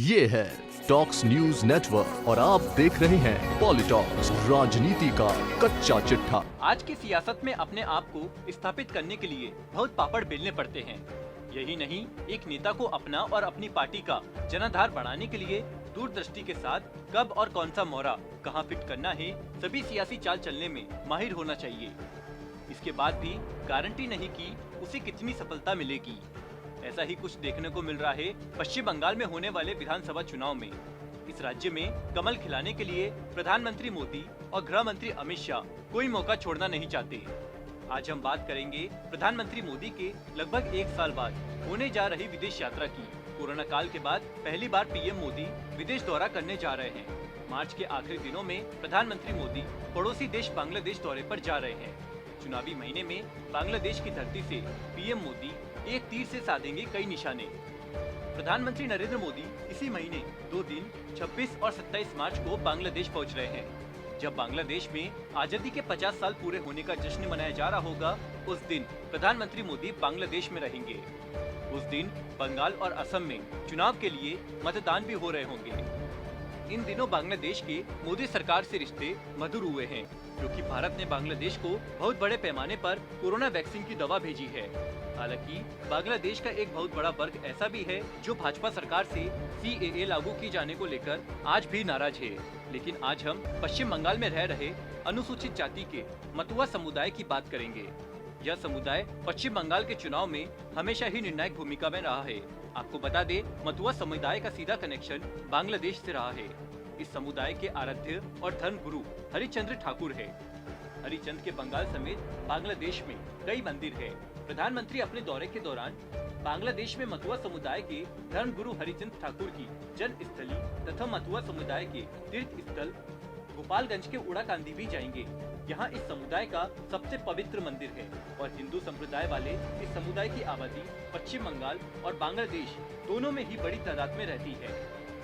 ये है talks news network और आप देख रहे हैं पॉलिटॉक्स, राजनीति का कच्चा चिट्ठा। आज की सियासत में अपने आप को स्थापित करने के लिए बहुत पापड़ बेलने पड़ते हैं। यही नहीं, एक नेता को अपना और अपनी पार्टी का जनाधार बढ़ाने के लिए दूरदृष्टि के साथ कब और कौन सा मोहरा कहां फिट करना है, सभी सियासी चाल चलने में माहिर होना चाहिए। इसके बाद भी गारंटी नहीं कि उसे कितनी सफलता मिलेगी। ऐसा ही कुछ देखने को मिल रहा है पश्चिम बंगाल में होने वाले विधानसभा चुनाव में। इस राज्य में कमल खिलाने के लिए प्रधानमंत्री मोदी और गृह मंत्री अमित शाह कोई मौका छोड़ना नहीं चाहते। आज हम बात करेंगे प्रधानमंत्री मोदी के लगभग 1 साल बाद होने जा रही विदेश यात्रा की। कोरोना काल के बाद पहली बार पीएम मोदी विदेश दौरा करने जा रहे हैं। मार्च के आखिरी दिनों में प्रधानमंत्री मोदी पड़ोसी देश बांग्लादेश दौरे पर जा रहे हैं। चुनावी महीने में बांग्लादेश की धरती से पीएम मोदी एक तीर से साधेंगे कई निशाने। प्रधानमंत्री नरेंद्र मोदी इसी महीने 2 दिन 26 और 27 मार्च को बांग्लादेश पहुंच रहे हैं। जब बांग्लादेश में आजादी के 50 साल पूरे होने का जश्न मनाया जा रहा होगा, उस दिन प्रधानमंत्री मोदी बांग्लादेश में रहेंगे। उस दिन बंगाल और असम में चुनाव के लिए मतदान भी हो रहे होंगे। इन दिनों बांग्लादेश के मोदी सरकार से रिश्ते मधुर हुए हैं, क्योंकि भारत ने बांग्लादेश को बहुत बड़े पैमाने पर कोरोना वैक्सीन की दवा भेजी है। हालांकि बांग्लादेश का एक बहुत बड़ा वर्ग ऐसा भी है जो भाजपा सरकार से CAA लागू की जाने को लेकर आज भी नाराज है। लेकिन आज हम पश्चिम बंगाल में रह रहे अनुसूचित जाति के मतुआ समुदाय की बात करेंगे। यह समुदाय पश्चिम बंगाल के चुनाव में हमेशा ही निर्णायक भूमिका में रहा है। आपको बता दें, मतुआ समुदाय का सीधा कनेक्शन बांग्लादेश से रहा है। इस समुदाय के आराध्य और धर्म गुरु हरिचंद्र ठाकुर है। हरिचंद के बंगाल समेत बांग्लादेश में कई मंदिर है। प्रधानमंत्री अपने दौरे के दौरान बांग्लादेश में मतुआ समुदाय के धर्म गुरु हरिचंद ठाकुर की जन्म स्थली तथा मतुआ समुदाय के तीर्थ स्थल गोपालगंज के उड़ाकांदी भी जाएंगे। यहाँ इस समुदाय का सबसे पवित्र मंदिर है और हिंदू संप्रदाय वाले इस समुदाय की आबादी पश्चिम बंगाल और बांग्लादेश दोनों में ही बड़ी तादाद में रहती है।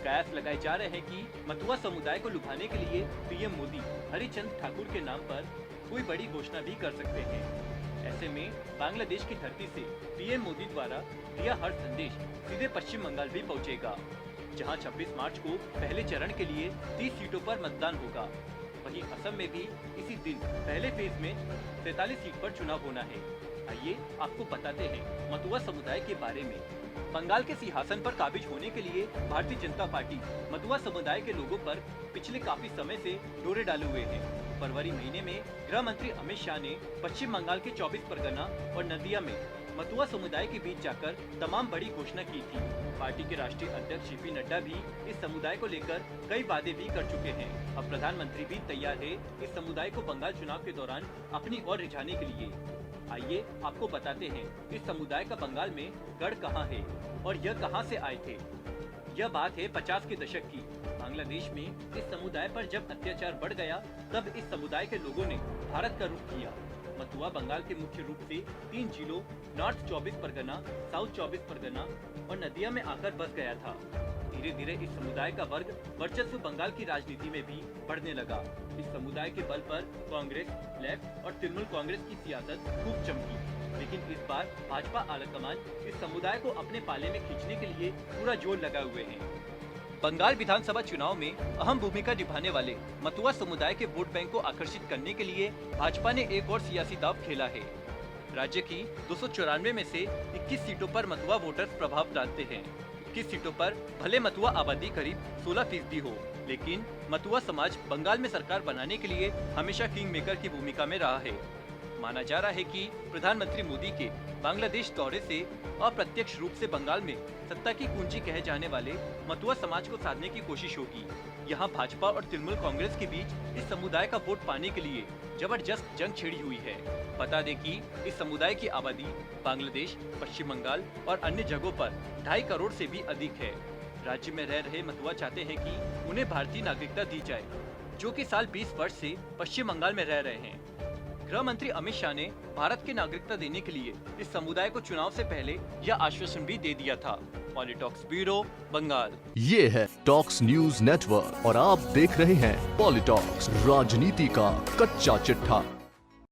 कयास लगाए जा रहे हैं कि मतुआ समुदाय को लुभाने के लिए पीएम मोदी हरिचंद ठाकुर के नाम पर कोई बड़ी घोषणा भी कर सकते हैं। ऐसे में बांग्लादेश की धरती से पीएम मोदी द्वारा दिया हर संदेश सीधे पश्चिम बंगाल भी पहुंचेगा, जहां 26 मार्च को पहले चरण के लिए 30 सीटों पर मतदान होगा। वहीं असम में भी इसी दिन पहले फेज में 43 सीट पर चुनाव होना है। आइए आपको बताते हैं मतुआ समुदाय के बारे में। बंगाल के सिंहासन पर काबिज होने के लिए भारतीय जनता पार्टी मतुआ समुदाय के लोगों पर पिछले काफी समय से डोरे डाले हुए है। फरवरी महीने में गृह मंत्री अमित शाह ने पश्चिम बंगाल के 24 परगना और नदिया में मतुआ समुदाय के बीच जाकर तमाम बड़ी घोषणा की थी। पार्टी के राष्ट्रीय अध्यक्ष JP नड्डा भी इस समुदाय को लेकर कई वादे भी कर चुके हैं। अब प्रधानमंत्री भी तैयार है इस समुदाय को बंगाल चुनाव के दौरान अपनी ओर रिझाने के लिए। आइए आपको बताते हैं इस समुदाय का बंगाल में गढ़ कहाँ है और यह कहाँ से आए थे। यह बात है 50 के दशक की। बांग्लादेश में इस समुदाय पर जब अत्याचार बढ़ गया, तब इस समुदाय के लोगों ने भारत का रुख किया। मतुआ बंगाल के मुख्य रूप से 3 जिलों नॉर्थ 24 परगना, साउथ 24 परगना और नदिया में आकर बस गया था। धीरे धीरे इस समुदाय का वर्ग वर्चस्व बंगाल की राजनीति में भी बढ़ने लगा। इस समुदाय के बल पर कांग्रेस, लेफ्ट और तृणमूल कांग्रेस की सियासत खूब चमकी। लेकिन इस बार भाजपा आलाकमान इस समुदाय को अपने पाले में खींचने के लिए पूरा जोर लगाए हुए हैं। बंगाल विधानसभा चुनाव में अहम भूमिका निभाने वाले मतुआ समुदाय के वोट बैंक को आकर्षित करने के लिए भाजपा ने एक और सियासी दांव खेला है। राज्य की 294 में से 21 सीटों पर मतुआ वोटर्स प्रभाव डालते हैं। 21 सीटों पर भले मतुआ आबादी करीब 16% हो, लेकिन मतुआ समाज बंगाल में सरकार बनाने के लिए हमेशा किंग मेकर की भूमिका में रहा है। माना जा रहा है कि प्रधानमंत्री मोदी के बांग्लादेश दौरे से अप्रत्यक्ष रूप से बंगाल में सत्ता की कुंजी कहे जाने वाले मतुआ समाज को साधने की कोशिश होगी। यहाँ भाजपा और तृणमूल कांग्रेस के बीच इस समुदाय का वोट पाने के लिए जबरदस्त जंग छिड़ी हुई है। बता दें कि इस समुदाय की आबादी बांग्लादेश, पश्चिम बंगाल और अन्य जगहों पर 2.5 करोड़ से भी अधिक है। राज्य में रह रहे मतुआ चाहते हैं कि उन्हें भारतीय नागरिकता दी जाए, जो कि साल 20 वर्ष से पश्चिम बंगाल में रह रहे हैं। गृह मंत्री अमित शाह ने भारत की नागरिकता देने के लिए इस समुदाय को चुनाव से पहले यह आश्वासन भी दे दिया था। पॉलिटॉक्स ब्यूरो, बंगाल। ये है टॉक्स न्यूज नेटवर्क और आप देख रहे हैं पॉलिटॉक्स, राजनीति का कच्चा चिट्ठा।